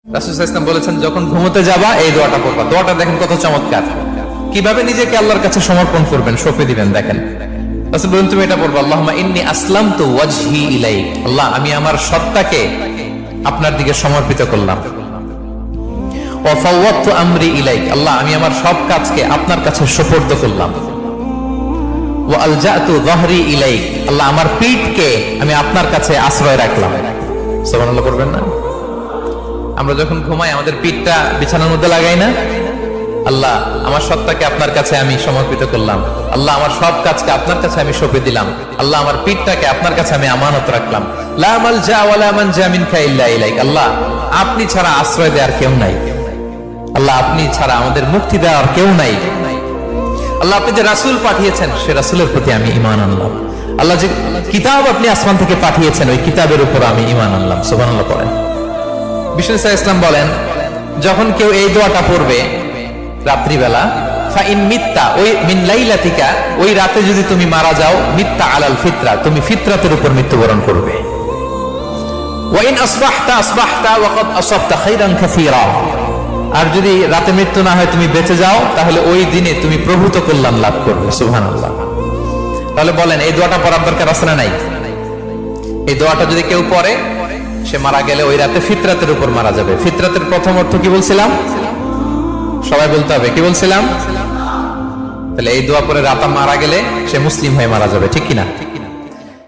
রাসূল সাল্লাল্লাহু আলাইহি ওয়াসাল্লাম বলেছেন, যখন ঘুমোতে যাবা এই দোয়াটা পড়বা। দোয়াটা দেখেন কত চমৎকার, কিভাবে নিজেকে আল্লাহর কাছে সমর্পণ করবেন, সঁপে দিবেন। দেখেন রাসূল বলেন, তুমি এটা পড়বা, আল্লাহুম্মা ইন্নী আসলামতু ওয়াজহি ইলাইক, আল্লাহ আমি আমার সত্তাকে আপনার দিকে সমর্পিত করলাম। ওয়া ফাওয়াদতু আমরি ইলাইক, আল্লাহ আমি আমার সব কাজকে আপনার কাছে সুপর্দ করলাম। ওয়া আলজাতু যাহরি ইলাইক, আল্লাহ আমার পিঠকে আমি আপনার কাছে আশ্রয় রাখলাম। সুবহানাল্লাহ করবেন না? আমরা যখন ঘুমাই আমাদের পিঠটা বিছানার মধ্যে লাগাই না? আল্লাহ আমার সত্তাকে আপনার কাছে আমি সমর্পিত করলাম, আল্লাহ আমার সব কাজকে আপনার কাছে আমি সঁপে দিলাম, আল্লাহ আমার পিঠটাকে আপনার কাছে আমি আমানত রাখলাম। লা মালজা ওয়ালা মানজা মিনকা ইল্লা ইলাইক, আল্লাহ আপনি ছাড়া আশ্রয় দেওয়ার কেউ নাই, আল্লাহ আপনি ছাড়া আমাদের মুক্তি দেওয়ার কেউ নাই। আল্লাহ আপনি যে রাসূল পাঠিয়েছেন সে রাসূলের প্রতি আমি ঈমান আনলাম। আল্লাহ যে কিতাব আপনি আসমান থেকে পাঠিয়েছেন ওই কিতাবের উপর আমি ঈমান আনলাম। সুবহানাল্লাহ পড়েন। বিষ্ণু সাল্লাল্লাহু আলাইহি ওয়াসাল্লাম বলেন, যখন কেউ এই দোয়াটা পড়বে রাত্রিবেলা, ফাইন মিত্তা, ওই মিন লাইলাতিকা, ওই রাতে যদি তুমি মারা যাও, মিত্তা আলাল ফিতরা, তুমি ফিতরাতের উপর মৃত্যুবরণ করবে। ওয়াইন আসবাহতা আসবাহতা ওয়া ক্বাদ আসাবতা খাইরান কাসীরা, আর যদি রাতে মৃত্যু না হয় তুমি বেঁচে যাও, তাহলে ওই দিনে তুমি প্রভূত কল্যাণ লাভ করবে। সুবহানাল্লাহ। তাহলে বলেন এই দোয়াটা পড়ার দরকার আছে না নাই? এই দোয়াটা যদি কেউ পড়ে সে মারা গেলে ওই রাতে ফিতরাতের উপর মারা যাবে। ফিতরাতের প্রথম অর্থ কি বলছিলাম? সবাই বলতে হবে, কি বলছিলাম? তাহলে এই দোয়া পরে রাতে মারা গেলে সে মুসলিম হয়ে মারা যাবে, ঠিক কিনা?